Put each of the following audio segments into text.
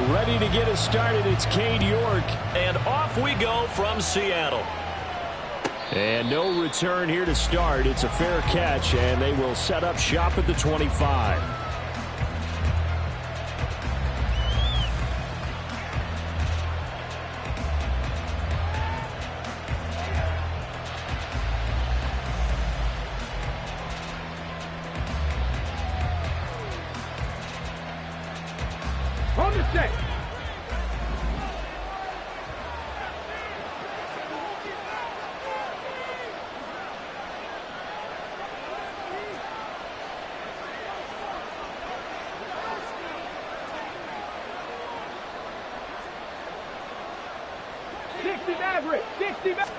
Ready to get us started, it's Cade York. And off we go from Seattle. And no return here to start. It's a fair catch, and they will set up shop at the 25. On the set.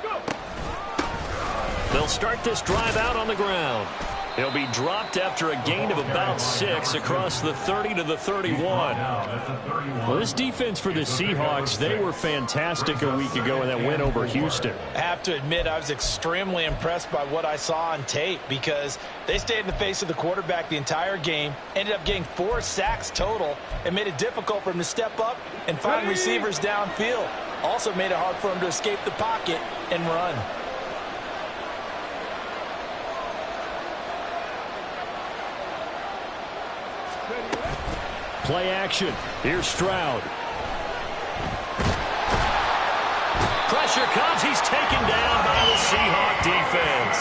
Go. They'll start this drive out on the ground. He'll be dropped after a gain of about 6 across the 30 to the 31. Well, this defense for the Seahawks, they were fantastic a week ago in that win over Houston. I have to admit, I was extremely impressed by what I saw on tape because they stayed in the face of the quarterback the entire game, ended up getting 4 sacks total, and made it difficult for him to step up and find receivers downfield. Also made it hard for him to escape the pocket and run. Play action. Here's Stroud. Pressure comes. He's taken down by the Seahawk defense.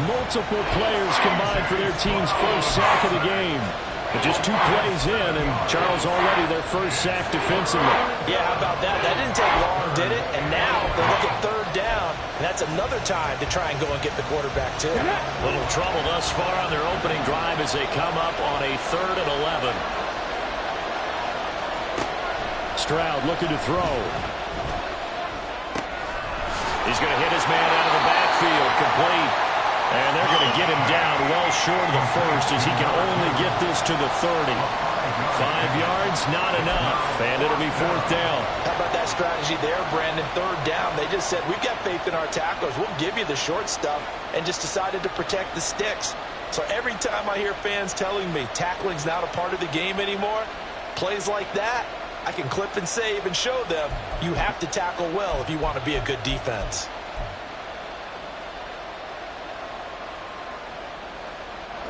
Multiple players combined for their team's first sack of the game. But just 2 plays in, and Charles already their first sack defensively. Yeah, how about that? That didn't take long, did it? And now they look at 3rd down, and that's another time to try and go and get the quarterback, too. Little trouble thus far on their opening drive as they come up on a 3rd and 11. Stroud looking to throw. He's going to hit his man out of the backfield, complete. And they're going to get him down well short of the first as he can only get this to the 30. 5 yards, not enough, and it'll be 4th down. How about that strategy there, Brandon? 3rd down, they just said, we've got faith in our tacklers. We'll give you the short stuff, and just decided to protect the sticks. So every time I hear fans telling me tackling's not a part of the game anymore, plays like that, I can clip and save and show them you have to tackle well if you want to be a good defense.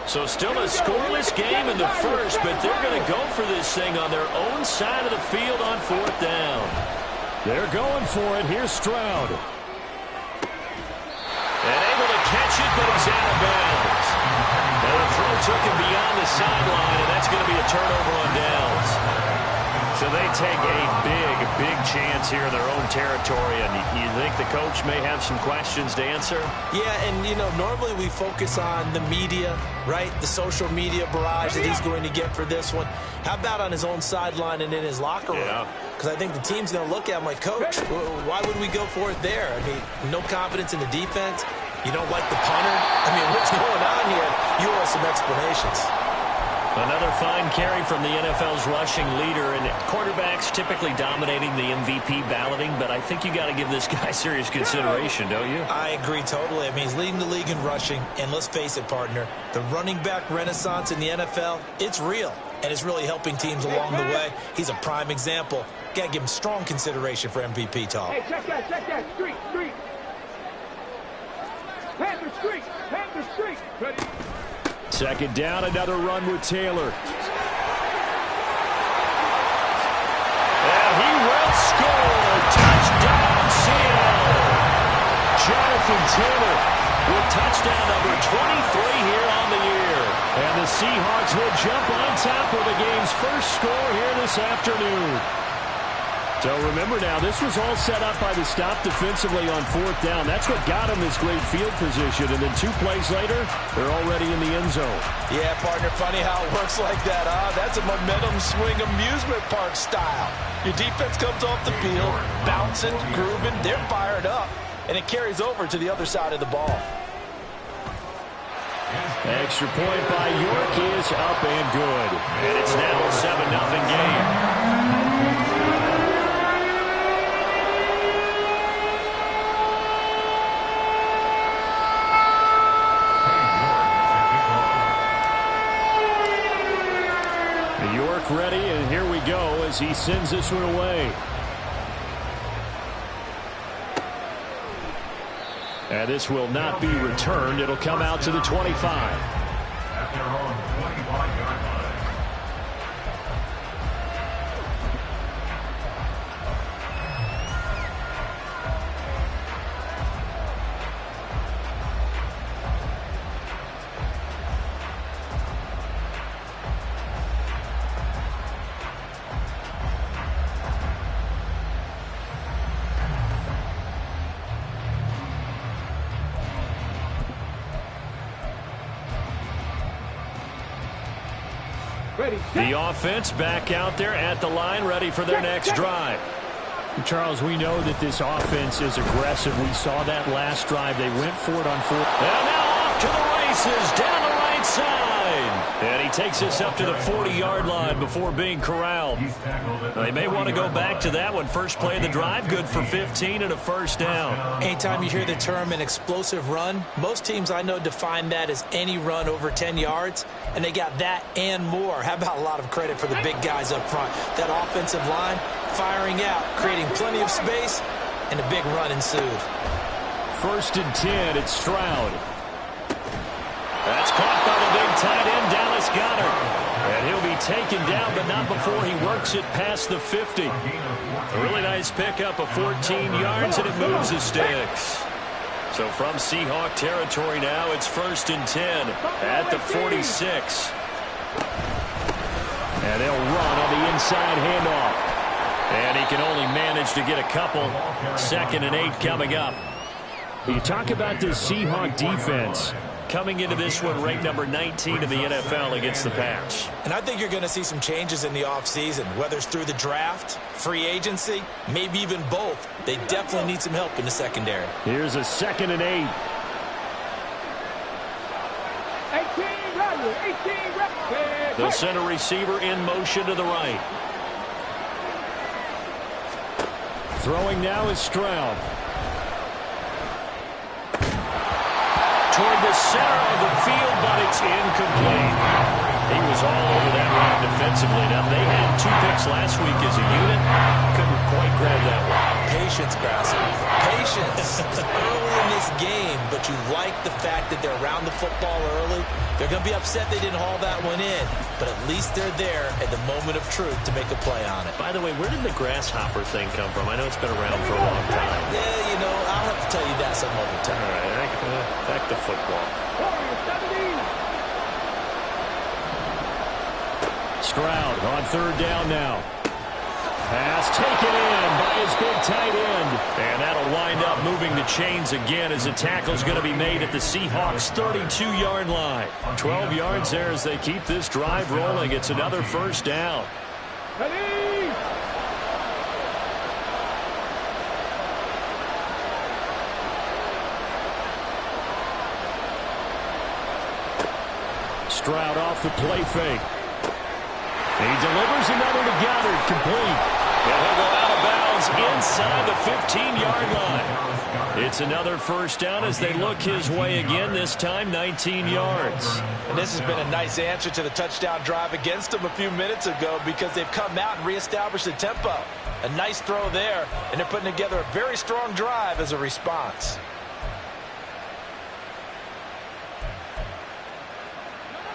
So still a scoreless game in the first, but they're going to go for this thing on their own side of the field on 4th down. They're going for it. Here's Stroud. And able to catch it, but he's out of bounds. And the throw took him beyond the sideline, and that's going to be a turnover on downs. So they take a big chance here in their own territory, and you think the coach may have some questions to answer? Yeah, and, you know, normally we focus on the media, right? The social media barrage that he's going to get for this one. How about on his own sideline and in his locker room? Because I think the team's going to look at him like, Coach, why would we go for it there? I mean, no confidence in the defense. You don't like the punter? I mean, what's going on here? You owe us some explanations. Another fine carry from the NFL's rushing leader, and quarterbacks typically dominating the MVP balloting, but I think you got to give this guy serious consideration, don't you? I agree totally. I mean, he's leading the league in rushing, and let's face it, partner, the running back renaissance in the NFL, it's real, and it's really helping teams along the way. He's a prime example. Got to give him strong consideration for MVP talk. Hey, check that. Street. Panther street. Ready. 2nd down, another run with Taylor. And he will score. Touchdown, Seattle. Jonathan Taylor with touchdown number 23 here on the year. And the Seahawks will jump on top of the game's first score here this afternoon. So remember now, this was all set up by the stop defensively on 4th down. That's what got him this great field position. And then 2 plays later, they're already in the end zone. Yeah, partner, funny how it works like that, huh? That's a momentum swing amusement park style. Your defense comes off the field, bouncing, grooving, they're fired up, and it carries over to the other side of the ball. Extra point by York is up and good. And it's now a 7-0 game. York ready, and here we go as he sends this one away. And this will not be returned. It'll come out to the 25. At their own 25-yard line. The offense back out there at the line, ready for their next drive. Charles, we know that this offense is aggressive. We saw that last drive. They went for it on fourth. And now off to the races, down the right side. And he takes us up to the 40-yard line before being corralled. They may want to go back to that one. First play of the drive, good for 15 and a first down. Anytime you hear the term an explosive run, most teams I know define that as any run over 10 yards, and they got that and more. How about a lot of credit for the big guys up front? That offensive line firing out, creating plenty of space, and a big run ensued. First and 10, it's Stroud. That's caught by the big tight end, Dallas Goedert. And he'll be taken down, but not before he works it past the 50. A really nice pickup of 14 yards, and it moves the sticks. So from Seahawk territory now, it's first and 10 at the 46. And they'll run on the inside handoff. And he can only manage to get a couple. Second and 8 coming up. You talk about this Seahawk defense. Coming into this one, ranked number 19 in the NFL against the pass. And I think you're going to see some changes in the offseason, whether it's through the draft, free agency, maybe even both. They definitely need some help in the secondary. Here's a second and 8. 18 ready. The center receiver in motion to the right. Throwing now is Stroud. Toward the center of the field, but it's incomplete. He was all over that route defensively. Now, they had 2 picks last week as a unit. Couldn't quite grab that one. Patience, Grasser. Patience. It's early in this game, but you like the fact that they're around the football early. They're going to be upset they didn't haul that one in, but at least they're there at the moment of truth to make a play on it. By the way, where did the grasshopper thing come from? I know it's been around for a long time. Yeah, you know, I'll have to tell you that some other time. All right, back to football. Stroud on third down now. Pass taken in by his big tight end. And that'll wind up moving the chains again as the tackle's going to be made at the Seahawks' 32-yard line. 12 yards there as they keep this drive rolling. It's another first down. Ready. Stroud off the play fake. He delivers another to Goedert, complete. And he'll go out of bounds inside the 15-yard line. It's another first down as they look his way again, this time 19 yards. And this has been a nice answer to the touchdown drive against them a few minutes ago because they've come out and reestablished the tempo. A nice throw there, and they're putting together a very strong drive as a response.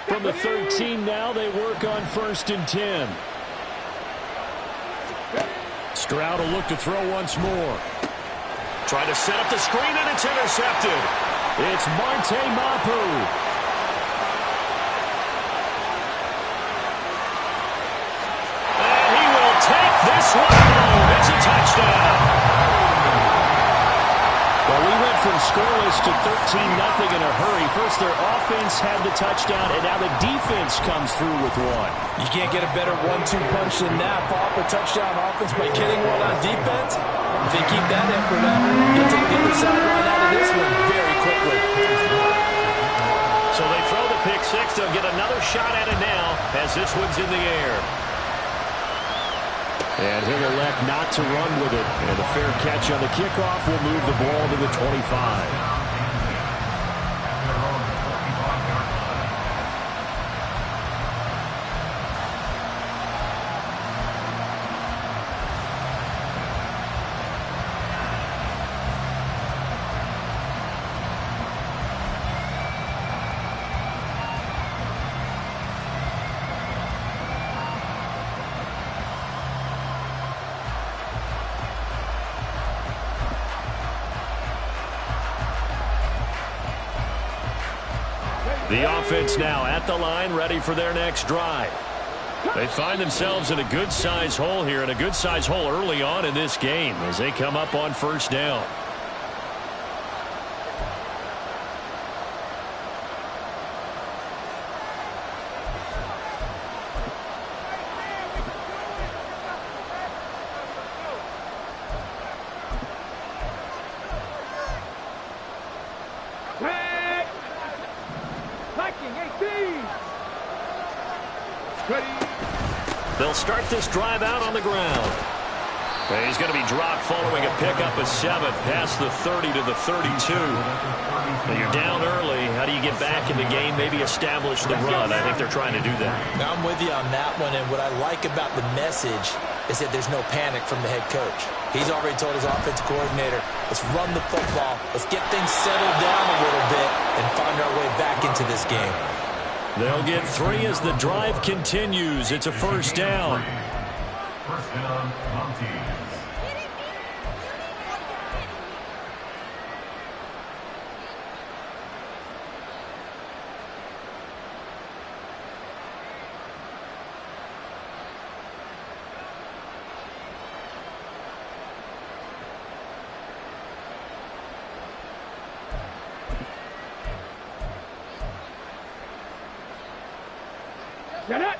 From the 13 now, they work on first and 10. Stroud will look to throw once more. Trying to set up the screen, and it's intercepted. It's Marte Mapu. And he will take this one home. It's a touchdown. Well, we went from scoreless to 13-0 in a hurry. First, their offense had the touchdown, and now the defense comes through with one. You can't get a better 1-2 punch than that. Follow up a touchdown offense by getting one on defense. If they keep that effort up, you'll take the other sideline out of this one very quickly. So they throw the pick six. They'll get another shot at it now as this one's in the air. And he'll elect not to run with it. And a fair catch on the kickoff will move the ball to the 25. The offense now at the line, ready for their next drive. They find themselves in a good-sized hole here, and a good-sized hole early on in this game as they come up on first down. They'll start this drive out on the ground. And he's going to be dropped following a pickup of 7 past the 30 to the 32. When you're down early, how do you get back in the game, maybe establish the run? I think they're trying to do that. Now, I'm with you on that one, and what I like about the message is that there's no panic from the head coach. He's already told his offensive coordinator, let's run the football, let's get things settled down a little bit, and find our way back into this game. They'll get 3 as the drive continues. It's a first down. First down, Mounties. Get it!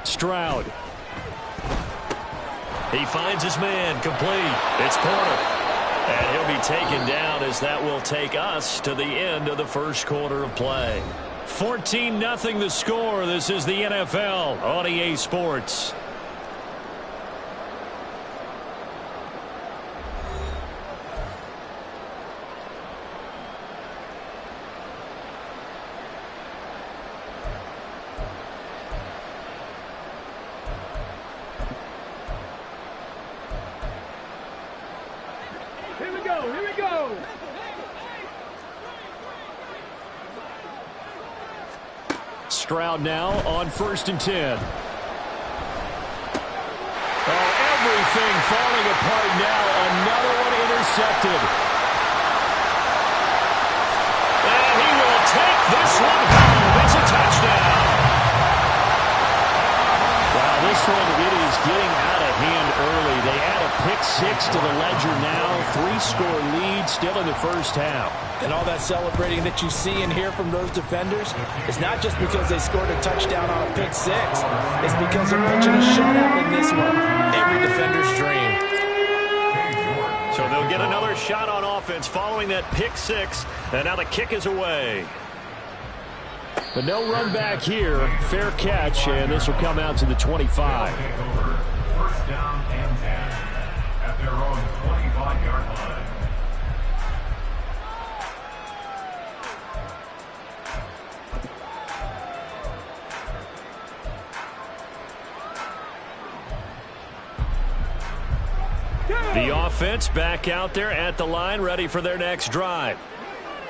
Stroud. He finds his man, complete. It's Porter. And he'll be taken down as that will take us to the end of the first quarter of play. 14-0 the score. This is the NFL on EA Sports. Here we go, here we go! Stroud now on 1st and 10. Oh, everything falling apart now. Another one intercepted. And he will take this one home. It's a touchdown. Wow, this one, it is getting out of hand early. They add a pick 6 to the ledger now. 3-score lead still in the first half. And all that celebrating that you see and hear from those defenders is not just because they scored a touchdown on a pick 6. It's because they're pitching a shutout in this one. Every defender's dream. So they'll get another shot on offense following that pick 6. And now the kick is away. But no run back here. Fair catch, and this will come out to the 25. First down and 10 at their own 25-yard line. The offense back out there at the line, ready for their next drive.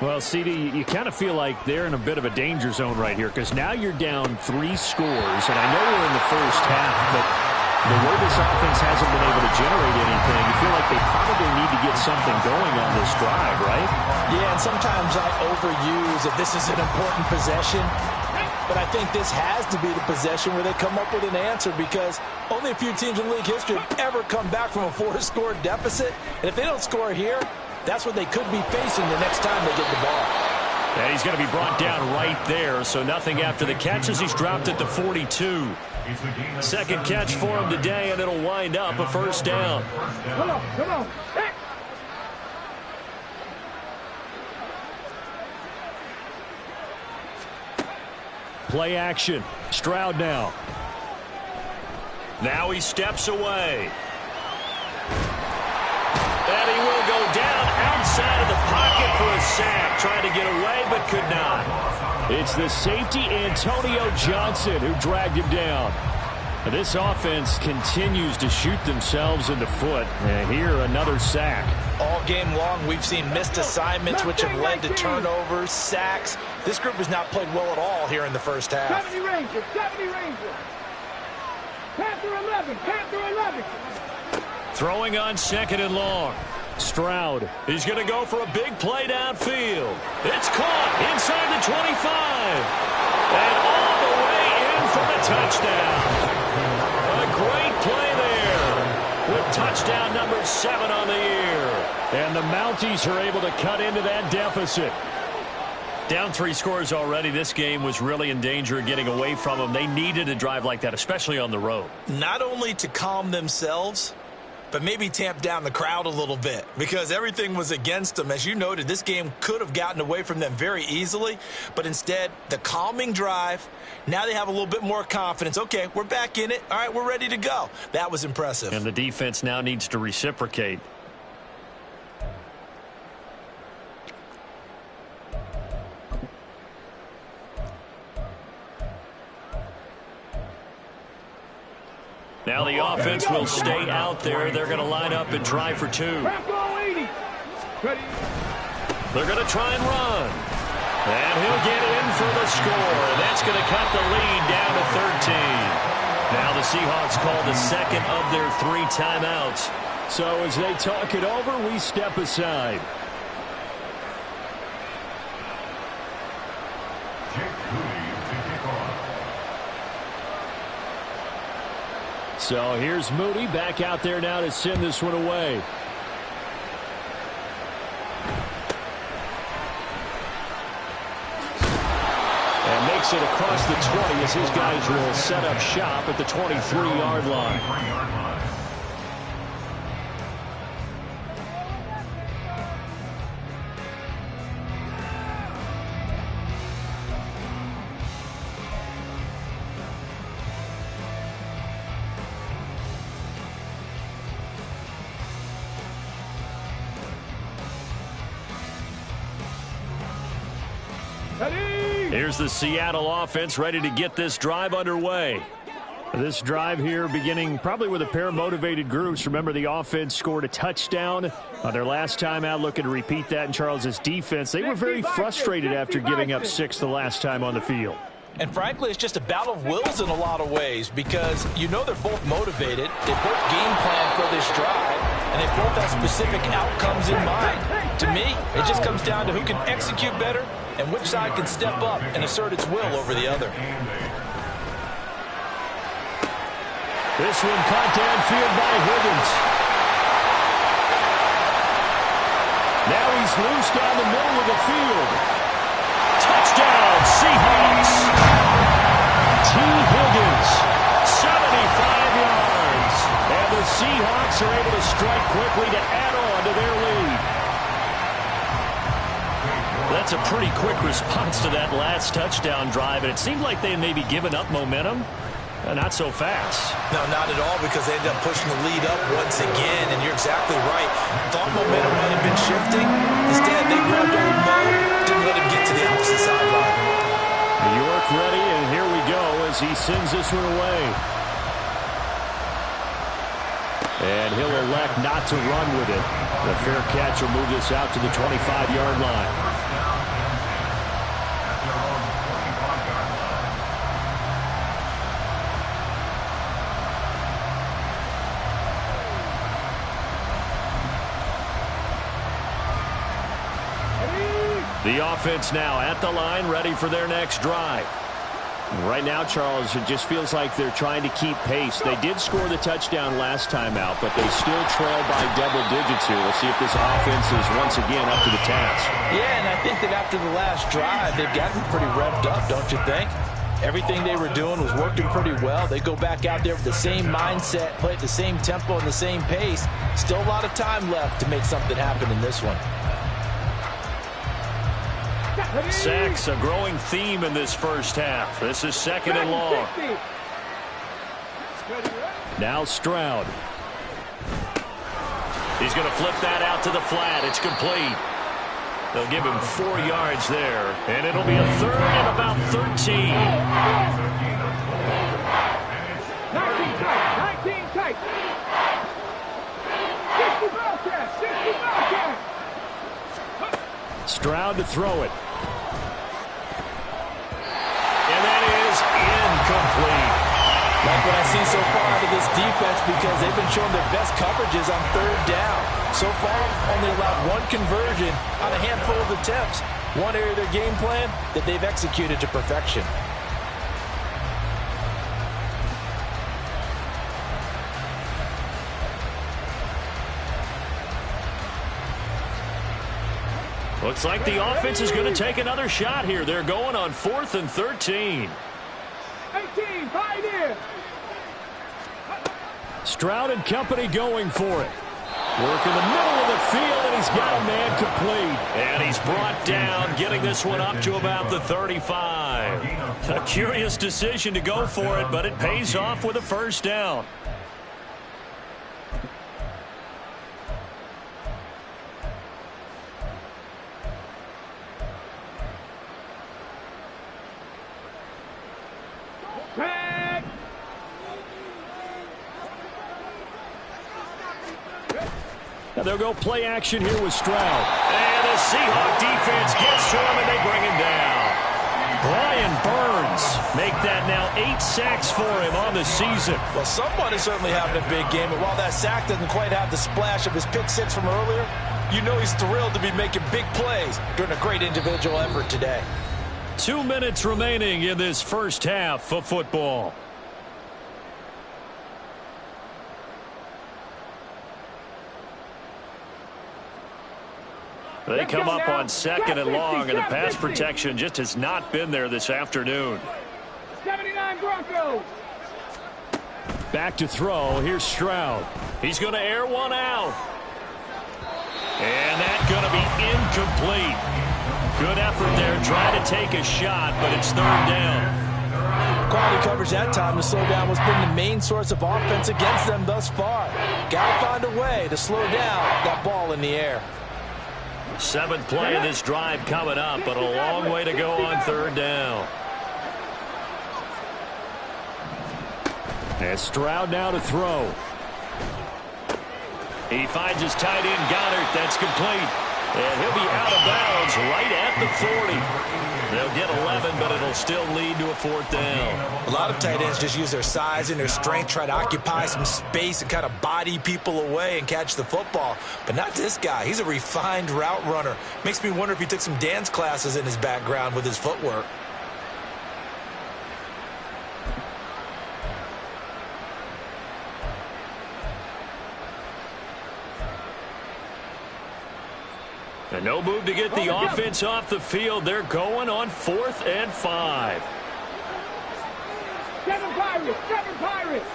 Well, CD, you kind of feel like they're in a bit of a danger zone right here because now you're down 3 scores, and I know we're in the first half, but the way this offense hasn't been able to generate anything, you feel like they probably need to get something going on this drive, right? Yeah, and sometimes I overuse that this is an important possession, but I think this has to be the possession where they come up with an answer because only a few teams in league history have ever come back from a 4-score deficit, and if they don't score here, that's what they could be facing the next time they get the ball. And he's going to be brought down right there, so nothing after the catch as he's dropped at the 42. Second catch for him today, and it'll wind up a first down. Come on, come on! Hey! Play action. Stroud now. Now he steps away. And he will go down outside of the pocket for a sack. Trying to get away, but could not. It's the safety, Antonio Johnson, who dragged him down. This offense continues to shoot themselves in the foot. And here, another sack. All game long, we've seen missed assignments, which have led to turnovers, sacks. This group has not played well at all here in the first half. 70 Rangers, 70 Rangers! Panther 11, Panther 11! Throwing on 2nd and long. Stroud. He's going to go for a big play downfield. It's caught inside the 25. And all the way in for the touchdown. A great play there with touchdown number 7 on the year. And the Mounties are able to cut into that deficit. Down 3 scores already. This game was really in danger of getting away from them. They needed a drive like that, especially on the road. Not only to calm themselves, but maybe tamp down the crowd a little bit because everything was against them. As you noted, this game could have gotten away from them very easily, but instead, the calming drive, now they have a little bit more confidence. Okay, we're back in it. All right, we're ready to go. That was impressive. And the defense now needs to reciprocate. Now the offense will stay out there. They're going to line up and try for 2. They're going to try and run. And he'll get in for the score. That's going to cut the lead down to 13. Now the Seahawks call the 2nd of their 3 timeouts. So as they talk it over, we step aside. So here's Moody back out there now to send this one away. And makes it across the 20 as his guys will set up shop at the 23-yard line. Here's the Seattle offense ready to get this drive underway. This drive here beginning probably with a pair of motivated groups. Remember, the offense scored a touchdown on their last time out, looking to repeat that in Charles's defense. They were very frustrated after giving up 6 the last time on the field. And frankly, it's just a battle of wills in a lot of ways because you know they're both motivated. They both game plan for this drive, and they both have specific outcomes in mind. To me, it just comes down to who can execute better and which side can step up and assert its will over the other. This one caught downfield by Higgins. Now he's loose down the middle of the field. Touchdown, Seahawks! T. Higgins, 75 yards. and the Seahawks are able to strike quickly to add on to their lead. That's a pretty quick response to that last touchdown drive, and it seemed like they had maybe given up momentum. Not so fast. No, not at all, because they ended up pushing the lead up once again, and you're exactly right. Thought momentum might have been shifting. Instead, they grabbed old Mo, didn't let him get to the opposite sideline. New York ready, and here we go as he sends this one away. And he'll elect not to run with it. The fair catch will move this out to the 25-yard line. The offense now at the line, ready for their next drive. Right now, Charles, it just feels like they're trying to keep pace. They did score the touchdown last time out, but they still trail by double digits here. We'll see if this offense is once again up to the task. Yeah, and I think that after the last drive, they've gotten pretty revved up, don't you think? Everything they were doing was working pretty well. They go back out there with the same mindset, play at the same tempo and the same pace. Still a lot of time left to make something happen in this one. Sacks, a growing theme in this first half. This is 2nd and long. Now Stroud. He's going to flip that out to the flat. It's complete. They'll give him 4 yards there, and it'll be a 3rd and about 13. 19 tight. 60 Bobcats. Stroud to throw it. And that is incomplete. like what I see so far out of this defense because they've been showing their best coverages on third down. So far, only allowed one conversion on a handful of attempts. One area of their game plan that they've executed to perfection. Looks like the offense is going to take another shot here. They're going on 4th and 13. 18, 5 in. Stroud and company going for it. Work in the middle of the field, and he's got a man complete. And he's brought down, getting this one up to about the 35. A curious decision to go for it, but it pays off with a first down. Now they'll go play action here with Stroud. And the Seahawk defense gets to him, and they bring him down. Brian Burns make that now 8 sacks for him on the season. Well, someone is certainly having a big game, and while that sack doesn't quite have the splash of his pick six from earlier, you know he's thrilled to be making big plays during a great individual effort today. 2 minutes remaining in this first half of football. They come up on 2nd and long, and the pass protection just has not been there this afternoon. 79 Broncos. Back to throw. Here's Stroud. He's going to air one out. And that's going to be incomplete. Good effort there, trying to take a shot, but it's 3rd down. Quality coverage that time to slow down what's been the main source of offense against them thus far. Got to find a way to slow down that ball in the air. 7th play of this drive coming up, but a long way to go on 3rd down. And Stroud now to throw. He finds his tight end, Goddard. That's complete. And he'll be out of bounds right at the 40. They'll get 11, but it'll still lead to a 4th down. A lot of tight ends just use their size and their strength, try to occupy some space and kind of body people away and catch the football. But not this guy. He's a refined route runner. Makes me wonder if he took some dance classes in his background with his footwork. And no move to get the offense off the field. They're going on 4th and 5. 7 Pirates, 7 Pirates.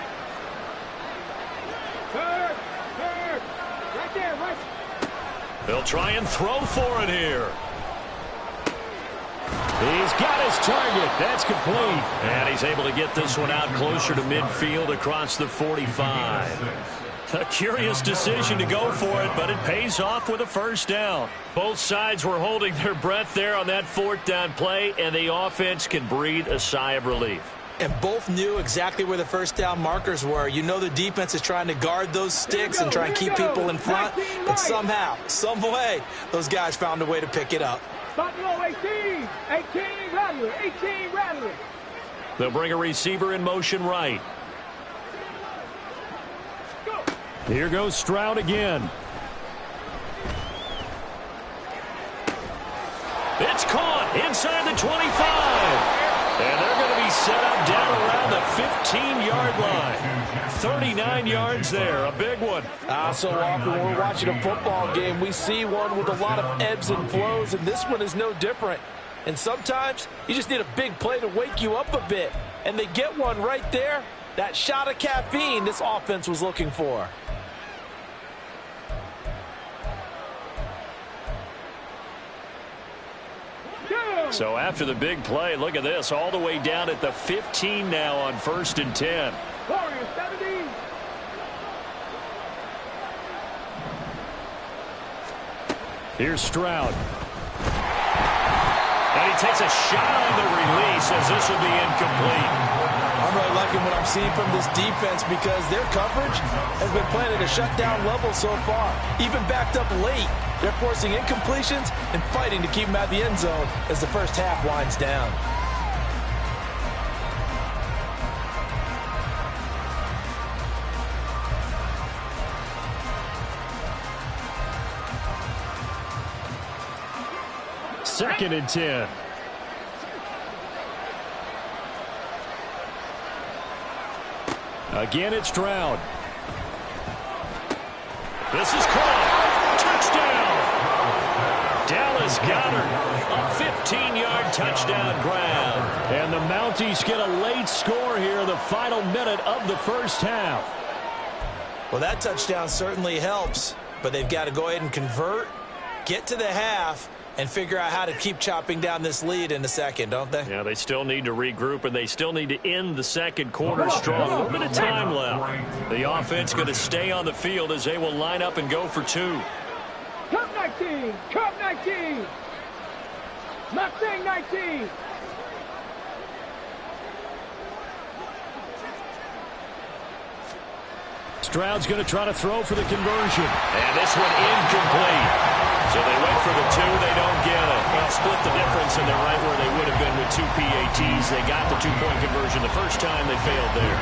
Third. Right there, right. They'll try and throw for it here. He's got his target. That's complete. And he's able to get this one out closer to midfield across the 45. A curious decision to go for it, but it pays off with a first down. Both sides were holding their breath there on that 4th down play, and the offense can breathe a sigh of relief. And both knew exactly where the first down markers were. You know the defense is trying to guard those sticks and try and keep people in front. But somehow, some way, those guys found a way to pick it up. Buffalo 18. 18 Rattler. 18 Rattler. They'll bring a receiver in motion right. Here goes Stroud again. It's caught inside the 25. And they're going to be set up down around the 15-yard line. 39 yards there, a big one. So often when we're watching a football game, we see one with a lot of ebbs and flows, and this one is no different. And sometimes you just need a big play to wake you up a bit. And they get one right there. That shot of caffeine this offense was looking for. So after the big play, look at this, all the way down at the 15 now on 1st and 10. Warriors 17. Here's Stroud. And he takes a shot on the release as this will be incomplete. I'm really liking what I'm seeing from this defense because their coverage has been playing at a shutdown level so far. Even backed up late, they're forcing incompletions and fighting to keep them out of the end zone as the first half winds down. 2nd and 10. Again, it's Stroud. This is caught. Touchdown. Dallas Goedert, a 15-yard touchdown grab. And the Mounties get a late score here in the final minute of the first half. Well, that touchdown certainly helps, but they've got to go ahead and convert, get to the half, and figure out how to keep chopping down this lead in the second, don't they? Yeah, they still need to regroup, and they still need to end the second quarter strong. A little bit of time left. The offense going to stay on the field as they will line up and go for 2. Cup 19, Cup 19, Mustang 19. Stroud's going to try to throw for the conversion. And this one incomplete. So they wait for the 2, they don't get it. Well, split the difference, and they're right where they would have been with 2 PATs. They got the 2-point conversion the first time. They failed there.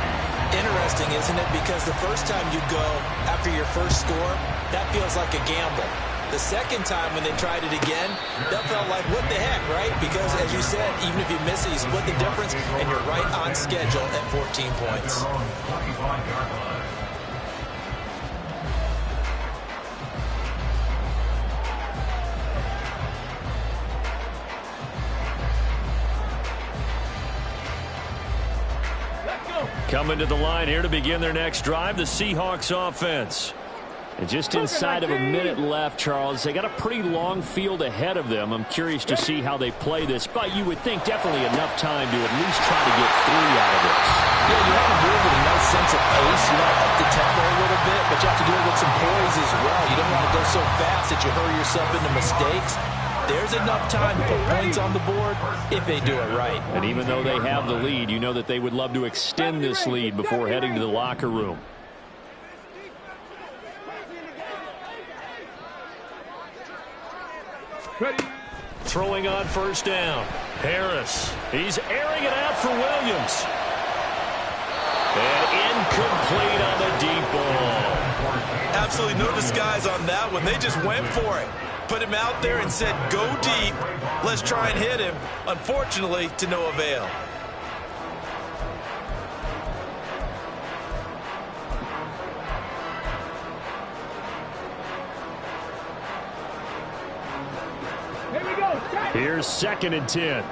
Interesting, isn't it? Because the first time you go after your first score, that feels like a gamble. The second time when they tried it again, that felt like, what the heck, right? Because, as you said, even if you miss it, you split the difference, and you're right on schedule at 14 points. Coming to the line here to begin their next drive, the Seahawks offense. And just inside of a minute left, Charles, they got a pretty long field ahead of them. I'm curious to see how they play this, but you would think definitely enough time to at least try to get 3 out of this. Yeah, you want to move with a nice sense of pace. You want to up the tempo a little bit, but you have to do it with some poise as well. You don't want to go so fast that you hurry yourself into mistakes. There's enough time to put points on the board if they do it right. And even though they have the lead, you know that they would love to extend this lead before heading to the locker room. Throwing on first down. Harris. He's airing it out for Williams. And incomplete on the deep ball. Absolutely no disguise on that one. They just went for it. Put him out there and said, go deep. Let's try and hit him. Unfortunately, to no avail. Here we go. Here's 2nd and 10.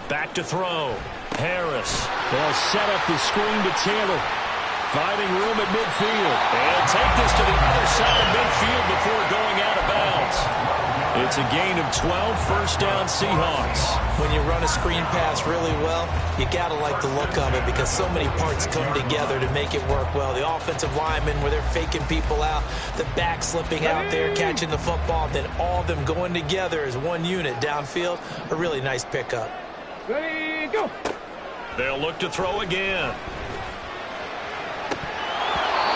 Back to throw. Harris. They'll set up the screen to Taylor. Finding room at midfield. And take this to the other side of midfield before going out of bounds. It's a gain of 12, first down Seahawks. When you run a screen pass really well, you got to like the look of it because so many parts come together to make it work well. The offensive linemen where they're faking people out, the back slipping out there, catching the football, then all of them going together as one unit downfield. A really nice pickup. Ready, go. They'll look to throw again.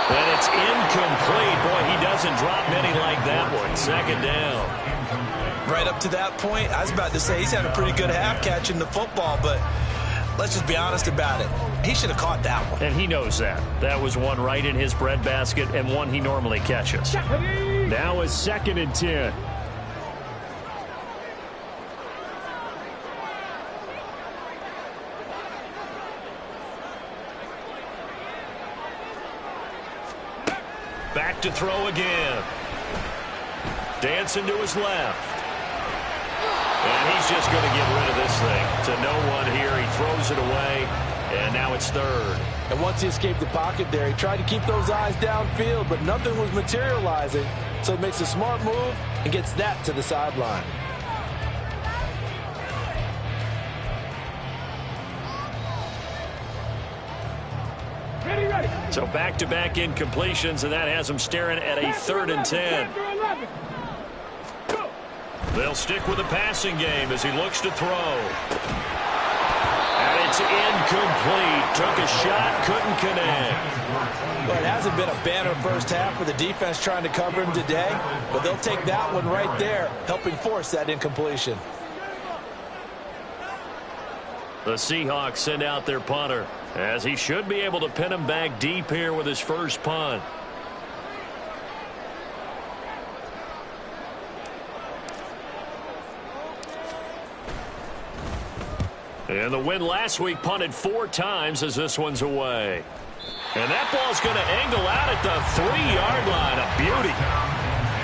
And it's incomplete. Boy, he doesn't drop many like that one. 2nd down. Right up to that point, I was about to say he's had a pretty good half catching the football, but let's just be honest about it. He should have caught that one. And he knows that. That was one right in his breadbasket and one he normally catches. Now is 2nd and 10. Back to throw again. Dancing to his left. And he's just going to get rid of this thing. To no one here. He throws it away. And now it's 3rd. And once he escaped the pocket there, he tried to keep those eyes downfield, but nothing was materializing. So he makes a smart move and gets that to the sideline. Ready. So back-to-back incompletions, and that has him staring at a 3rd and 10. They'll stick with the passing game as he looks to throw. And it's incomplete. Took a shot, couldn't connect. Well, it hasn't been a banner first half for the defense trying to cover him today, but they'll take that one right there, helping force that incompletion. The Seahawks send out their punter, as he should be able to pin him back deep here with his first punt. And the win last week punted 4 times as this one's away. And that ball's going to angle out at the 3-yard line. A beauty.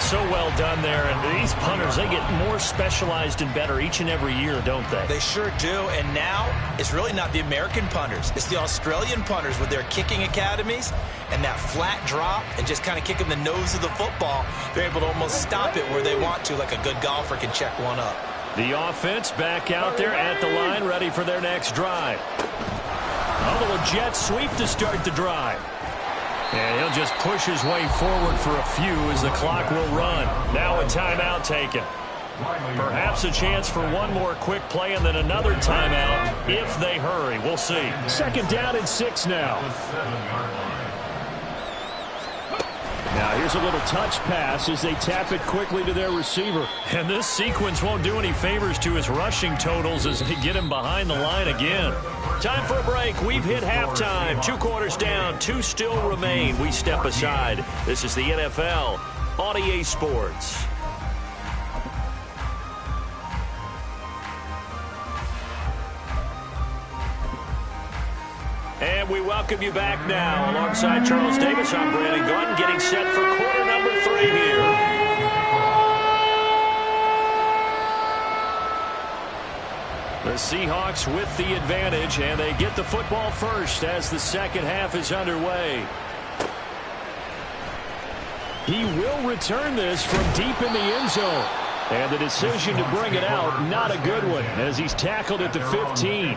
So well done there. And these punters, they get more specialized and better each and every year, don't they? They sure do. And now it's really not the American punters. It's the Australian punters with their kicking academies and that flat drop and just kind of kicking the nose of the football. They're able to almost stop it where they want to, like a good golfer can check one up. The offense back out there at the line, ready for their next drive. A little jet sweep to start the drive. And he'll just push his way forward for a few as the clock will run. Now a timeout taken. Perhaps a chance for one more quick play and then another timeout if they hurry. We'll see. 2nd down and 6 now. Now here's a little touch pass as they tap it quickly to their receiver. And this sequence won't do any favors to his rushing totals as they get him behind the line again. Time for a break. We've hit halftime. 2 quarters down. 2 still remain. We step aside. This is the NFL on EA Sports. And we welcome you back now. Alongside Charles Davis, I'm Brandon Gordon, getting set for quarter number 3 here. The Seahawks with the advantage, and they get the football first as the second half is underway. He will return this from deep in the end zone. And the decision to bring it out, not a good one, as he's tackled at the 15.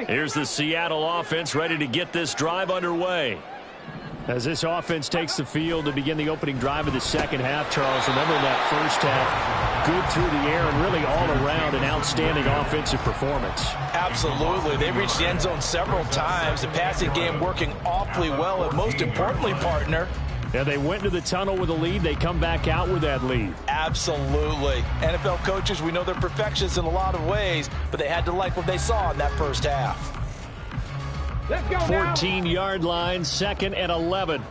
Here's the Seattle offense ready to get this drive underway. As this offense takes the field to begin the opening drive of the second half, Charles, remember that first half, good through the air and really all around an outstanding offensive performance. Absolutely. They reached the end zone several times. The passing game working awfully well, and most importantly, partner, Yeah, they went to the tunnel with a lead. They come back out with that lead. absolutely. NFL coaches, we know they're perfectionists in a lot of ways, but they had to like what they saw in that first half. Let's go now. 14-yard line, 2nd and 11.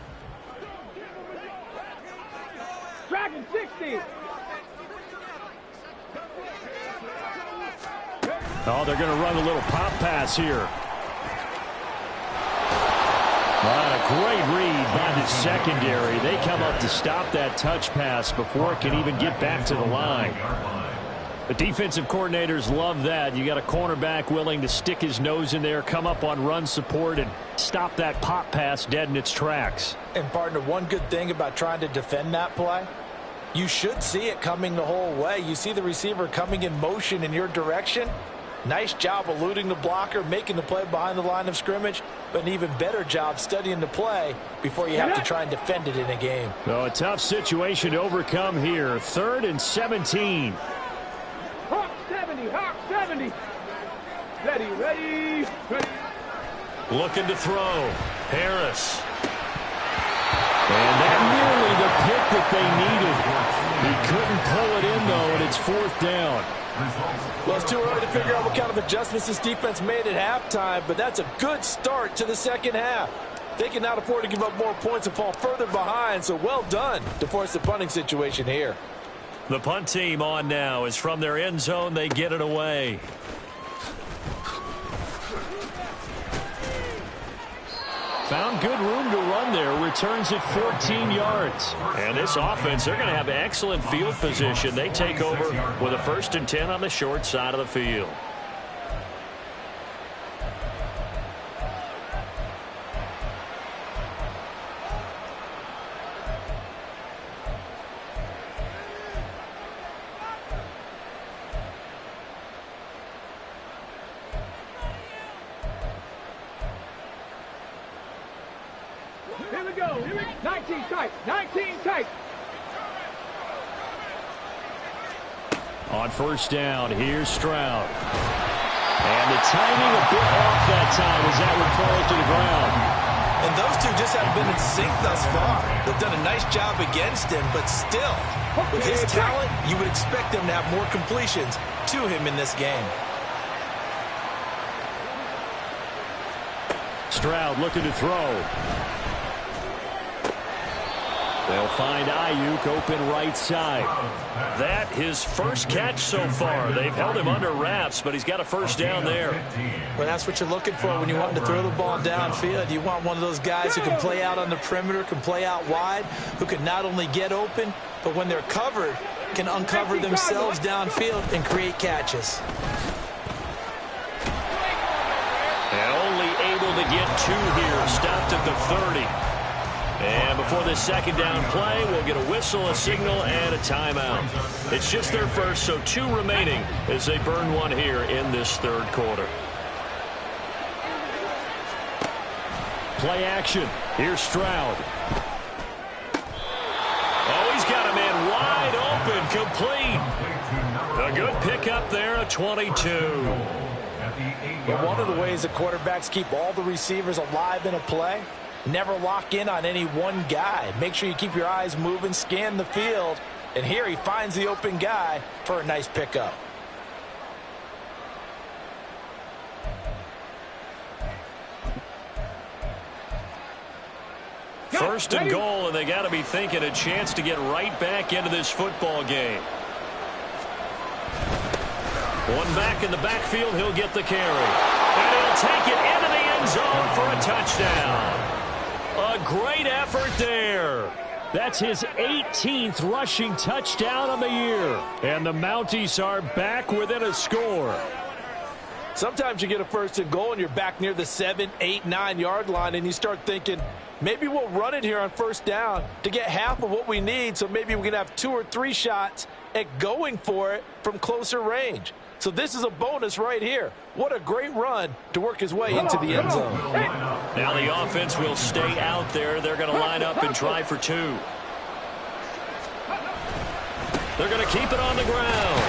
Dragon 60. Oh, they're going to run a little pop pass here. What a great read by the secondary. They come up to stop that touch pass before it can even get back to the line. The defensive coordinators love that. You got a cornerback willing to stick his nose in there, come up on run support, and stop that pop pass dead in its tracks. And, partner, one good thing about trying to defend that play, you should see it coming the whole way. You see the receiver coming in motion in your direction. Nice job eluding the blocker, making the play behind the line of scrimmage, but an even better job studying the play before you have to try and defend it in a game. So a tough situation to overcome here. 3rd and 17. Hawk 70, Hawk 70. Ready, ready, ready. Looking to throw. Harris. And that nearly the pick that they needed. He couldn't pull it in, though, and it's 4th down. Well, it's too early to figure out what kind of adjustments this defense made at halftime, but that's a good start to the second half. They cannot afford to give up more points and fall further behind, so well done to force the punting situation here. The punt team on now is from their end zone. They get it away. Found good room to run there. Returns it 14 yards. And this offense, they're going to have excellent field position. They take over with a 1st and 10 on the short side of the field. Here we go. 19 tight. 19 tight. On 1st down, here's Stroud. And the timing a bit off that time as that one falls to the ground. And those two just haven't been in sync thus far. They've done a nice job against him, but still, with his talent, you would expect him to have more completions to him in this game. Stroud looking to throw. They'll find Ayuk open right side. That his first catch so far. They've held him under wraps, but he's got a first down there. Well, that's what you're looking for when you want to throw the ball downfield. You want one of those guys who can play out on the perimeter, can play out wide, who can not only get open, but when they're covered, can uncover themselves downfield and create catches. And only able to get 2 here. Stopped at the 30. And before this second down play, we'll get a whistle, a signal, and a timeout. It's just their first, so 2 remaining as they burn 1 here in this third quarter. Play action. Here's Stroud. Oh, he's got a man wide open, complete. A good pickup there, a 22. But one of the ways the quarterbacks keep all the receivers alive in a play, never lock in on any one guy. Make sure you keep your eyes moving, scan the field, and here he finds the open guy for a nice pickup. First and goal, and they got to be thinking a chance to get right back into this football game. One back in the backfield, he'll get the carry. And he'll take it into the end zone for a touchdown. A great effort there. That's his 18th rushing touchdown of the year. And the Mounties are back within a score. Sometimes you get a first and goal and you're back near the 7, 8, 9-yard line and you start thinking, maybe we'll run it here on first down to get half of what we need, so maybe we can have 2 or 3 shots at going for it from closer range. So this is a bonus right here. What a great run to work his way into the end zone. Now the offense will stay out there. They're going to line up and try for 2. They're going to keep it on the ground.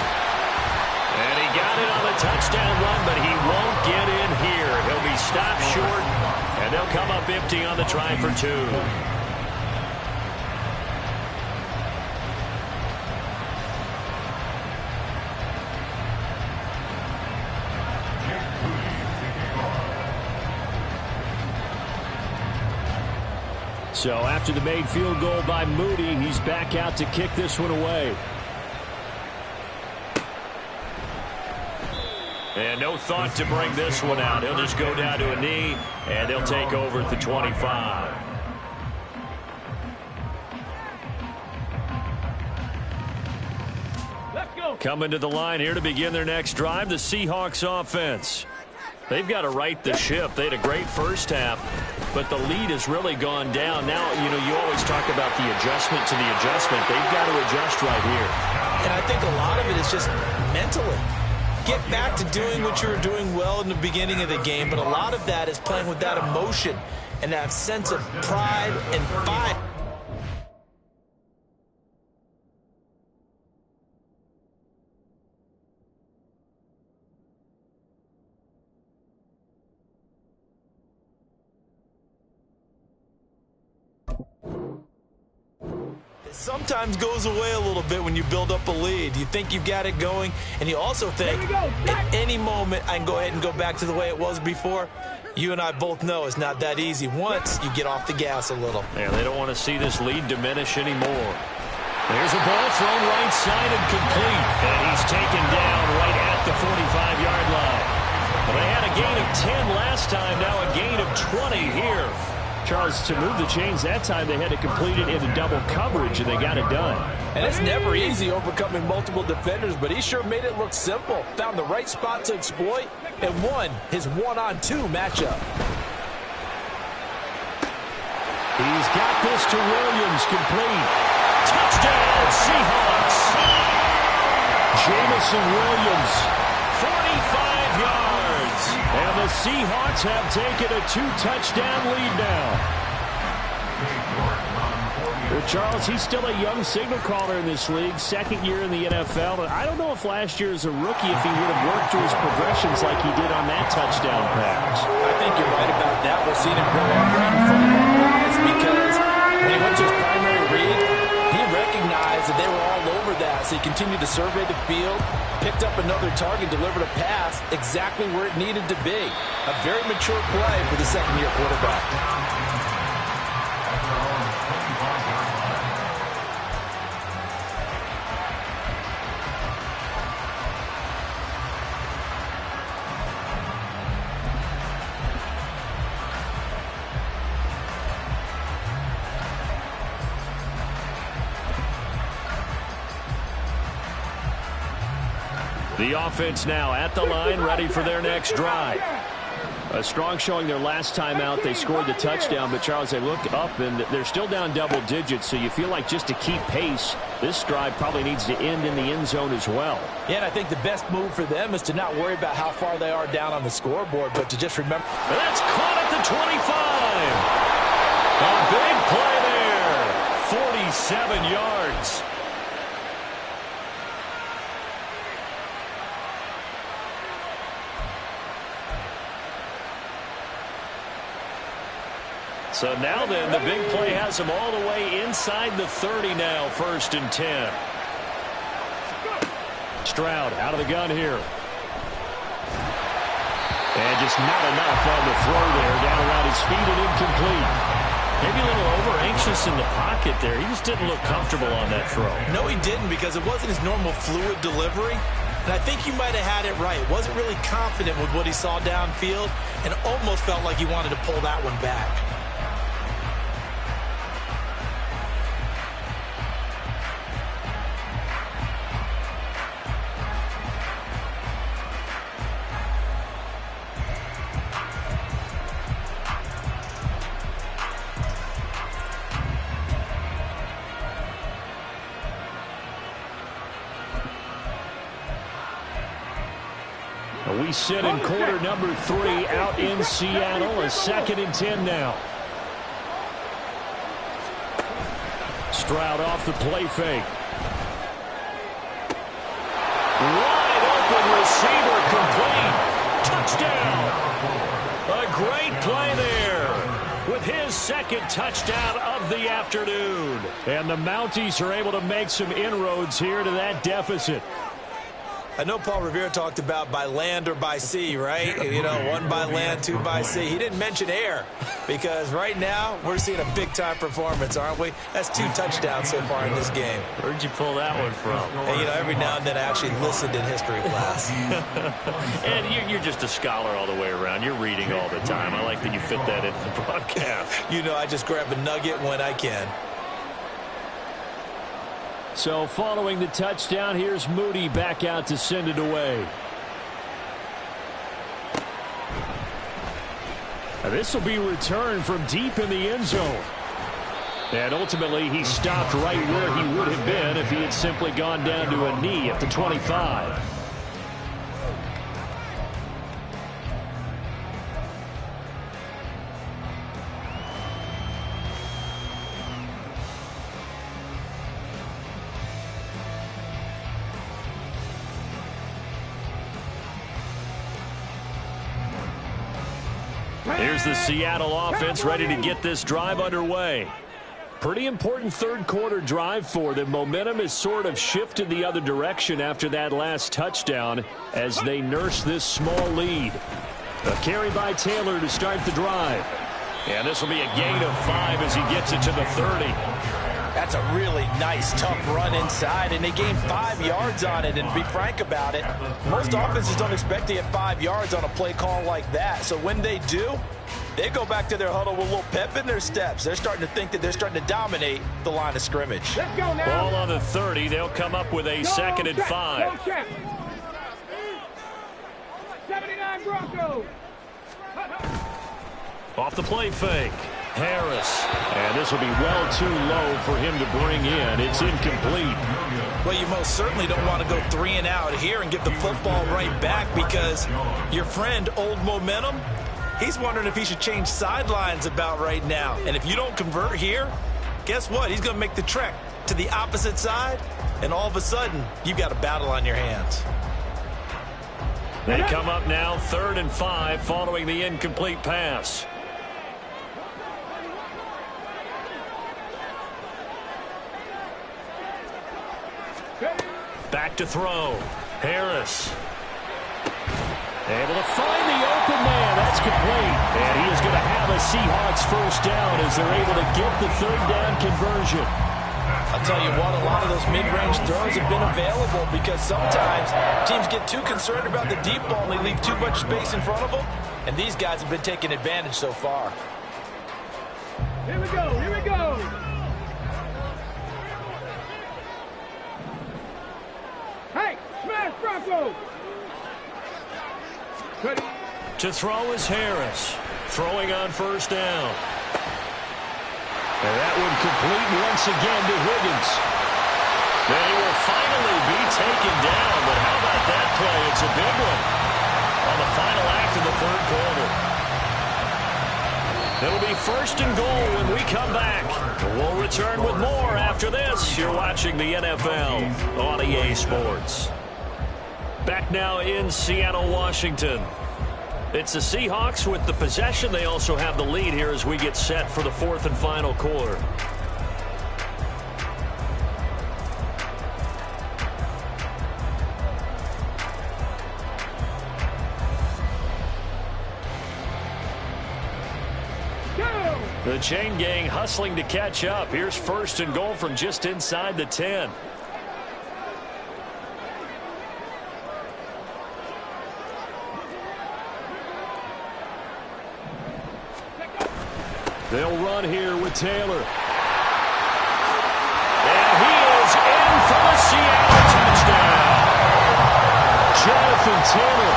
And he got it on the touchdown run, but he won't get in here. He'll be stopped short, and they'll come up empty on the try for 2. So after the made field goal by Moody, he's back out to kick this one away. And no thought to bring this one out. He'll just go down to a knee, and they'll take over at the 25. Let's go. Coming to the line here to begin their next drive, the Seahawks offense. They've got to right the ship. They had a great first half, but the lead has really gone down. Now, you always talk about the adjustment to the adjustment. They've got to adjust right here. And I think a lot of it is just mentally. Get back to doing what you were doing well in the beginning of the game, but a lot of that is playing with that emotion and that sense of pride and fight. Sometimes goes away a little bit when you build up a lead. You think you've got it going, and you also think at any moment I can go ahead and go back to the way it was before. You and I both know it's not that easy once you get off the gas a little. Yeah, they don't want to see this lead diminish anymore. There's a ball thrown right side and complete. And he's taken down right at the 45-yard line. Well, they had a gain of 10 last time, now a gain of 20 here. Charles, to move the chains that time, they had to complete it into double coverage, and they got it done. And it's never easy overcoming multiple defenders, but he sure made it look simple. Found the right spot to exploit and won his 1-on-2 matchup. He's got this to Williams, complete. Touchdown, Seahawks! Jamison Williams, 45 yards. And the Seahawks have taken a 2-touchdown lead now. Well, Charles, he's still a young signal caller in this league, second year in the NFL. But I don't know if last year as a rookie, if he would have worked through his progressions like he did on that touchdown pass. I think you're right about that. We're seeing him grow up right in front of our eyes because when he went to his primary read, he recognized that they were all over that. So he continued to survey the field, picked up another target, delivered a pass exactly where it needed to be. A very mature play for the second-year quarterback. The offense now at the line, ready for their next drive. A strong showing their last time out. They scored the touchdown, but, Charles, they look up, and they're still down double digits, so you feel like just to keep pace, this drive probably needs to end in the end zone as well. Yeah, and I think the best move for them is to not worry about how far they are down on the scoreboard, but to just remember. That's caught at the 25. A big play there. 47 yards. So now then, the big play has them all the way inside the 30 now, 1st and 10. Stroud out of the gun here. And just not enough on the throw there. Down around his feet and incomplete. Maybe a little over-anxious in the pocket there. He just didn't look comfortable on that throw. No, he didn't, because it wasn't his normal fluid delivery. And I think you might have had it right. Wasn't really confident with what he saw downfield and almost felt like he wanted to pull that one back. We sit in quarter number 3 out in Seattle. A 2nd and 10 now. Stroud off the play fake. Wide open receiver complete. Touchdown. A great play there with his 2nd touchdown of the afternoon. And the Mounties are able to make some inroads here to that deficit. I know Paul Revere talked about by land or by sea, right? You know, 1 by land, 2 by sea. He didn't mention air because right now we're seeing a big-time performance, aren't we? That's 2 touchdowns so far in this game. Where'd you pull that one from? And, you know, every now and then I actually listened in history class. And you're just a scholar all the way around. You're reading all the time. I like that you fit that into the broadcast. You know, I just grab a nugget when I can. So following the touchdown, here's Moody back out to send it away. This will be returned from deep in the end zone. And ultimately, he stopped right where he would have been if he had simply gone down to a knee at the 25. Here's the Seattle offense ready to get this drive underway. Pretty important 3rd quarter drive for them. Momentum has sort of shifted the other direction after that last touchdown as they nurse this small lead. A carry by Taylor to start the drive. And this will be a gain of 5 as he gets it to the 30. That's a really nice, tough run inside, and they gained 5 yards on it. And to be frank about it, most offenses don't expect to get 5 yards on a play call like that. So when they do, they go back to their huddle with a little pep in their steps. They're starting to think that they're starting to dominate the line of scrimmage. Let's go now. Ball on the 30. They'll come up with a 2nd and 5. 79 Broncos. Off the play fake. Harris. And this will be well too low for him to bring in. It's incomplete. Well, you most certainly don't want to go 3 and out here and give the football right back because your friend, Old Momentum, he's wondering if he should change sidelines about right now. And if you don't convert here, guess what? He's going to make the trek to the opposite side, and all of a sudden, you've got a battle on your hands. They come up now 3rd and 5 following the incomplete pass. Back to throw. Harris. Able to find the open man. That's complete. And he is going to have a Seahawks first down as they're able to get the 3rd down conversion. I'll tell you what, a lot of those mid-range throws have been available because sometimes teams get too concerned about the deep ball and they leave too much space in front of them. And these guys have been taking advantage so far. Here we go, here we go. Hey, smash Bronco. Ready. To throw is Harris. Throwing on 1st down. And that one complete once again to Higgins. They will finally be taken down, but how about that play? It's a big one on the final act of the 3rd quarter. It'll be 1st and goal when we come back. We'll return with more after this. You're watching the NFL on EA Sports. Back now in Seattle, Washington. It's the Seahawks with the possession. They also have the lead here as we get set for the 4th and final quarter. The chain gang hustling to catch up. Here's 1st and goal from just inside the 10. They'll run here with Taylor. And he is in for the Seattle touchdown. Jonathan Taylor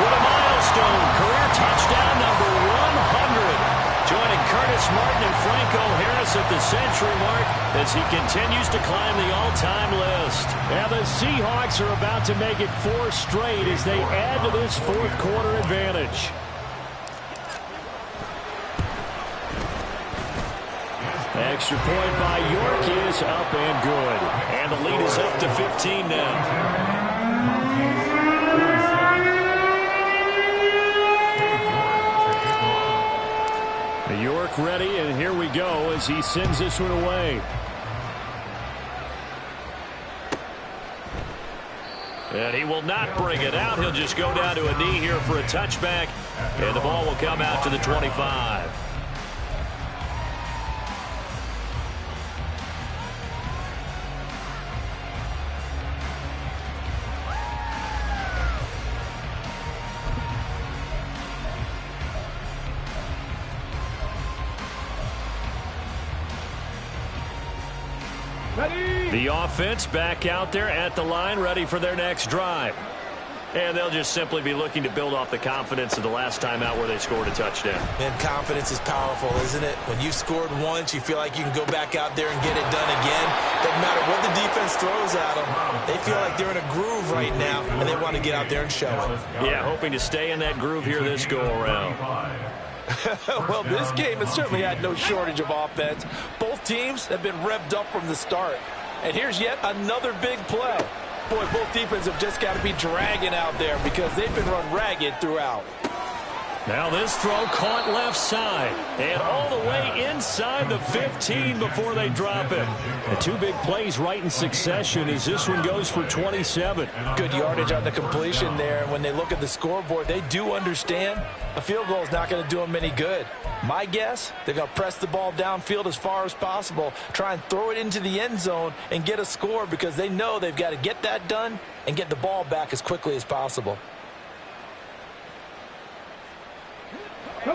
with a milestone career touchdown number 100. Joining Curtis Martin and Franco Harris at the century mark as he continues to climb the all-time list. And the Seahawks are about to make it 4 straight as they add to this 4th quarter advantage. Extra point by York is up and good. And the lead is up to 15 now. York ready, and here we go as he sends this one away. And he will not bring it out. He'll just go down to a knee here for a touchback. And the ball will come out to the 25. The offense back out there at the line, ready for their next drive. And they'll just simply be looking to build off the confidence of the last time out where they scored a touchdown. And confidence is powerful, isn't it? When you've scored once, you feel like you can go back out there and get it done again. Doesn't matter what the defense throws at them. They feel like they're in a groove right now, and they want to get out there and show it. Yeah, hoping to stay in that groove here this go-around. Well, this game has certainly had no shortage of offense. Both teams have been revved up from the start. And here's yet another big play. Boy, both defenses have just got to be dragging out there because they've been run ragged throughout. Now this throw caught left side and all the way inside the 15 before they drop it. The 2 big plays right in succession as this one goes for 27. Good yardage on the completion there. And when they look at the scoreboard, they do understand a field goal is not going to do them any good. My guess, they're going to press the ball downfield as far as possible, try and throw it into the end zone and get a score because they know they've got to get that done and get the ball back as quickly as possible.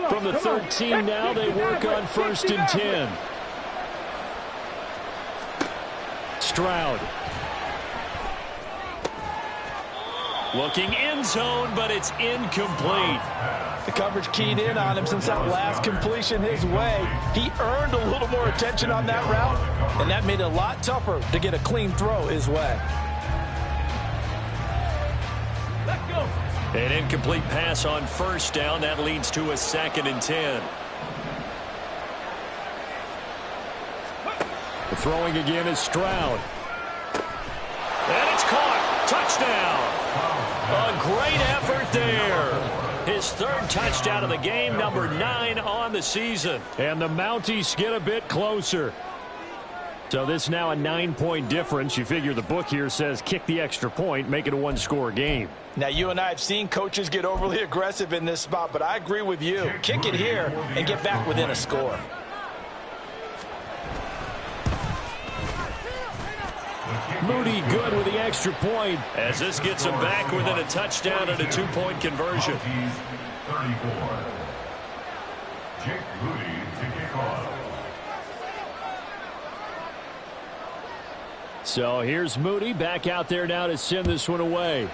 From the 13 now, they work on 1st and 10. Stroud. Looking end zone, but it's incomplete. The coverage keyed in on him since that last completion his way. He earned a little more attention on that route, and that made it a lot tougher to get a clean throw his way. Let's go. An incomplete pass on 1st down. That leads to a 2nd and 10. Throwing again is Stroud. And it's caught. Touchdown. A great effort there. His third touchdown of the game, number 9 on the season. And the Mounties get a bit closer. So this now a 9-point difference. You figure the book here says kick the extra point, make it a one-score game. Now, you and I have seen coaches get overly aggressive in this spot, but I agree with you. Kick it here and get back within a score. Moody good with the extra point. As this gets him back within a touchdown and a 2-point conversion. 34. Jake Moody to kick off. So here's Moody back out there now to send this one away.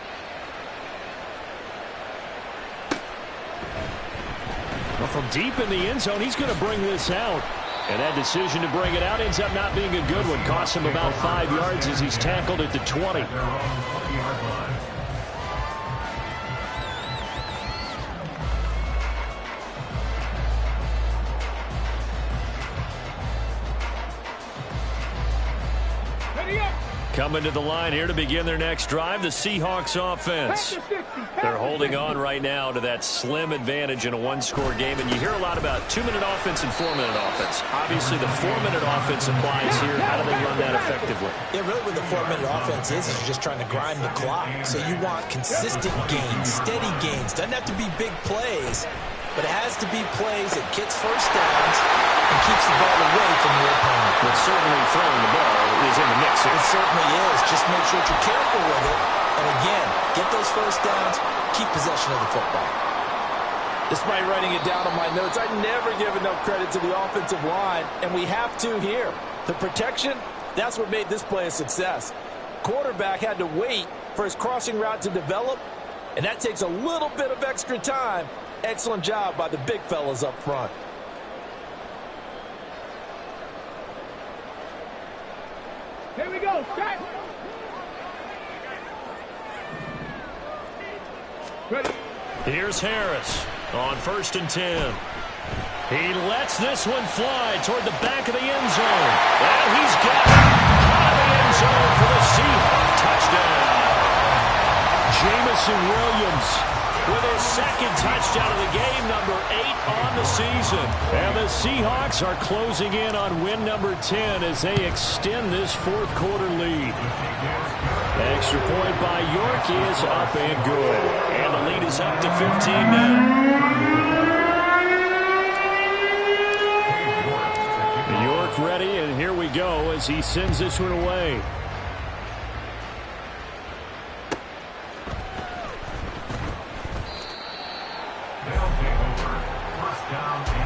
Well, from deep in the end zone, he's going to bring this out. And that decision to bring it out ends up not being a good one. Costs him about 5 yards as he's tackled at the 20. Coming to the line here to begin their next drive, the Seahawks offense. They're holding on right now to that slim advantage in a one-score game, and you hear a lot about 2-minute offense and 4-minute offense. Obviously, the 4-minute offense applies here. How do they run that effectively? Yeah, really what the 4-minute offense is you're just trying to grind the clock. So you want consistent gains, steady gains. Doesn't have to be big plays, but it has to be plays that gets first downs and keeps the ball away from your opponent. But certainly throwing the ball is in the mix here. It certainly is. Just make sure that you're careful with it. And again, get those first downs, keep possession of the football. Despite writing it down on my notes, I never give enough credit to the offensive line, and we have to here. The protection, that's what made this play a success. Quarterback had to wait for his crossing route to develop, and that takes a little bit of extra time. Excellent job by the big fellas up front. Here we go. Set. Ready. Here's Harris on 1st and 10. He lets this one fly toward the back of the end zone. And he's got it out of the end zone for the Seahawks touchdown. Jamison Williams with his second touchdown of the game, number 8 on the season. And the Seahawks are closing in on win number 10 as they extend this fourth quarter lead. Extra point by York is up and good. And the lead is up to 15 now. York ready, and here we go as he sends this one away. They'll take over. First down and 10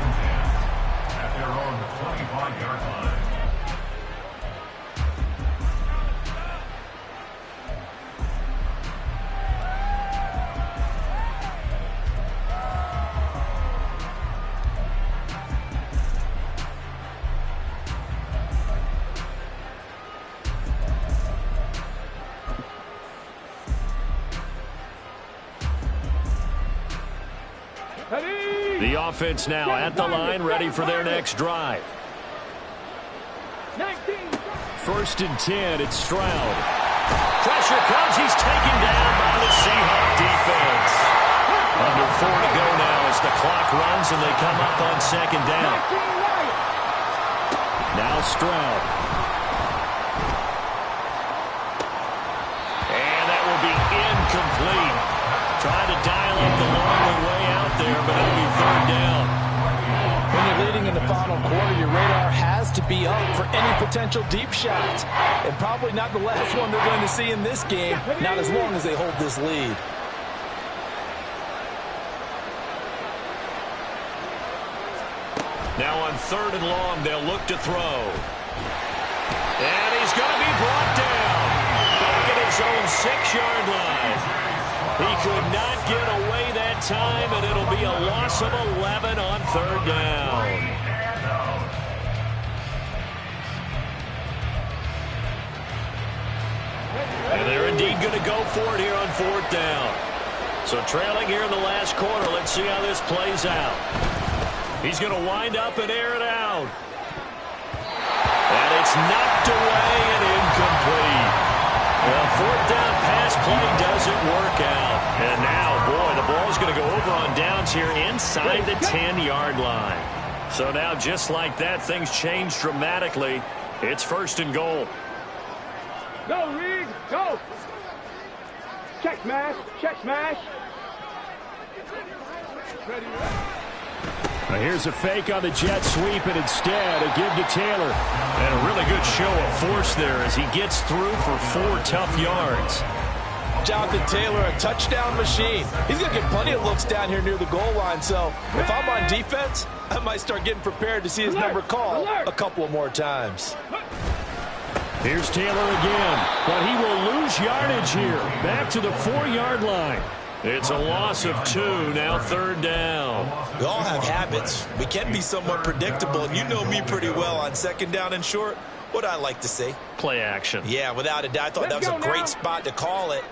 at their own 25-yard line. The offense now at the line, ready for their next drive. 1st and 10, it's Stroud. Pressure comes. He's taken down by the Seahawks defense. Under 4 to go now as the clock runs and they come up on 2nd down. Now Stroud. And that will be incomplete. Trying to dial up the long way out there, but it'll be 3rd down. When you're leading in the final quarter, your radar has to be up for any potential deep shots. And probably not the last one they're going to see in this game, not as long as they hold this lead. Now on 3rd and long, they'll look to throw. And he's going to be brought down. Back at his own 6-yard line. He could not get away that time, and it'll be a loss of 11 on 3rd down. And they're indeed going to go for it here on 4th down. So trailing here in the last quarter, let's see how this plays out. He's going to wind up and air it out. And it's It's knocked away and incomplete. Well, fourth down pass play doesn't work out. And now, boy, the ball's going to go over on downs here inside the 10-yard line. So now, just like that, things change dramatically. It's first and goal. Go, Reed, go. Check smash, check smash. Ready, Now here's a fake on the jet sweep, and instead a give to Taylor. And a really good show of force there as he gets through for 4 tough yards. Jonathan Taylor, a touchdown machine. He's going to get plenty of looks down here near the goal line. So if I'm on defense, I might start getting prepared to see his number called a couple of more times. Here's Taylor again, but he will lose yardage here. Back to the 4-yard line. It's a loss of 2, now third down. We all have habits. We can be somewhat predictable, and you know me pretty well on second down and short. What I like to say? Play action. Yeah, without a doubt. I thought that was a great spot to call it.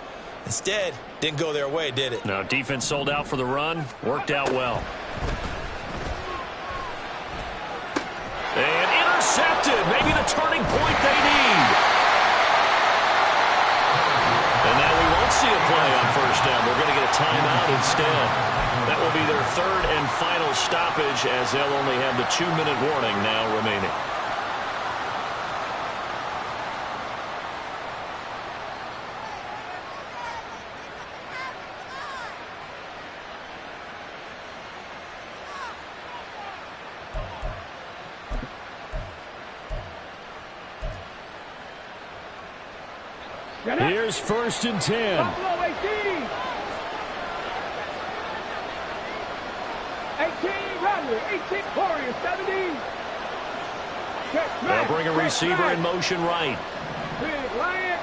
Instead, didn't go their way, did it? Now, defense sold out for the run. Worked out well. And intercepted. Maybe the turning point they need. And now we won't see a play on first down. We're going to get a timeout instead. That will be their third and final stoppage as they'll only have the 2-minute warning now remaining. Here's first and 10. Buffalo 18. 18, Rodney, 18, Warriors 17. Check smash, They'll bring a check receiver smash. in motion right. Big Lion.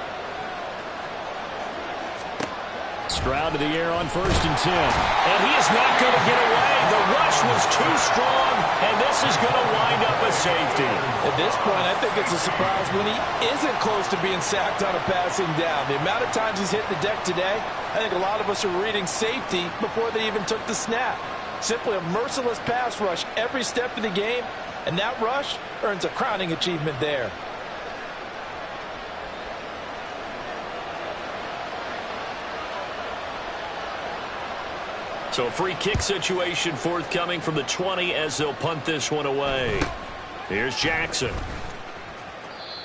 Stroud to the air on first and 10. And he is not going to get away. The rush was too strong, and this is going to wind up a safety. At this point, I think it's a surprise when he isn't close to being sacked on a passing down. The amount of times he's hit the deck today, I think a lot of us are reading safety before they even took the snap. Simply a merciless pass rush every step of the game, and that rush earns a crowning achievement there. So a free kick situation forthcoming from the 20 as they'll punt this one away. Here's Jackson.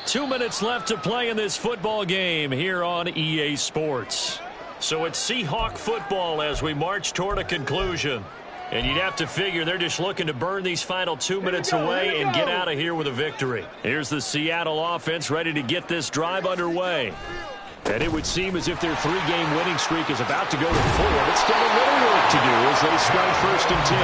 2 minutes left to play in this football game here on EA Sports. So it's Seahawk football as we march toward a conclusion. And you'd have to figure they're just looking to burn these final 2 minutes away and get out of here with a victory. Here's the Seattle offense ready to get this drive underway. And it would seem as if their 3-game winning streak is about to go to 4, but still a little work to do as they strike first and 10.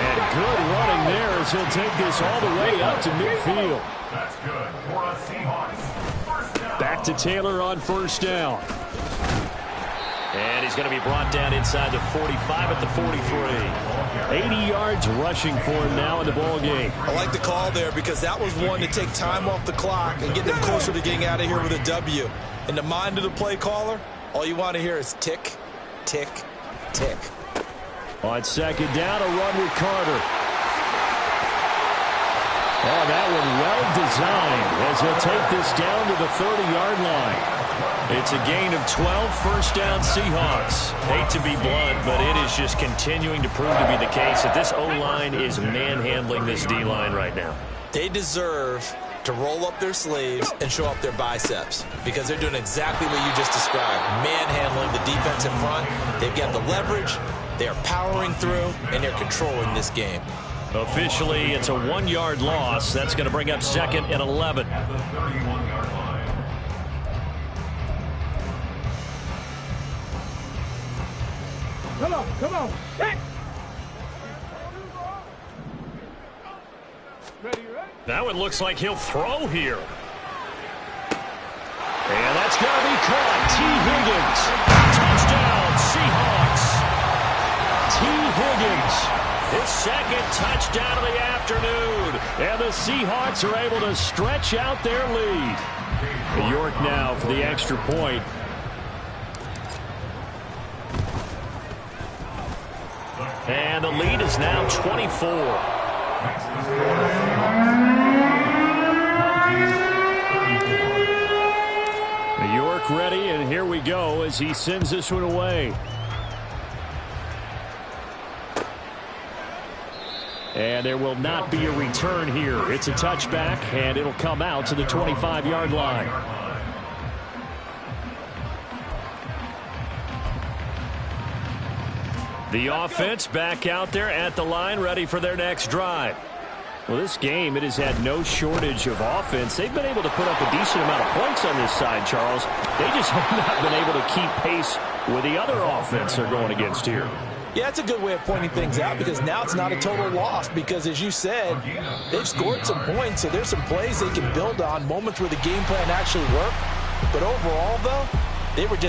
And good running there as he'll take this all the way up to midfield. That's good for a Seahawks. First down. Back to Taylor on first down. And he's going to be brought down inside the 45 at the 43. 80 yards rushing for him now in the ball game. I like the call there because that was one to take time off the clock and get them closer to getting out of here with a W. In the mind of the play caller, all you want to hear is tick, tick, tick. On second down, a run with Carter. Oh, that one well designed as he'll take this down to the 30-yard line. It's a gain of 12, first down Seahawks. Hate to be blunt, but it is just continuing to prove to be the case that this O-line is manhandling this D-line right now. They deserve to roll up their sleeves and show up their biceps because they're doing exactly what you just described, manhandling the defensive front. They've got the leverage, they're powering through, and they're controlling this game. Officially, it's a 1-yard loss. That's going to bring up second and 11. At the 31-yard line. Come on. Check. Ready? That one looks like he'll throw here. And that's going to be caught. T. Higgins. Touchdown, Seahawks. T. Higgins. His second touchdown of the afternoon. And the Seahawks are able to stretch out their lead. York now for the extra point. And the lead is now 24. as he sends this one away. And there will not be a return here. It's a touchback, and it'll come out to the 25-yard line. The offense back out there at the line, ready for their next drive. Well, this game, it has had no shortage of offense. They've been able to put up a decent amount of points on this side, Charles. They just have not been able to keep pace with the other offense they're going against here. Yeah, it's a good way of pointing things out because now it's not a total loss because, as you said, they've scored some points, so there's some plays they can build on, moments where the game plan actually worked. But overall, though, they were just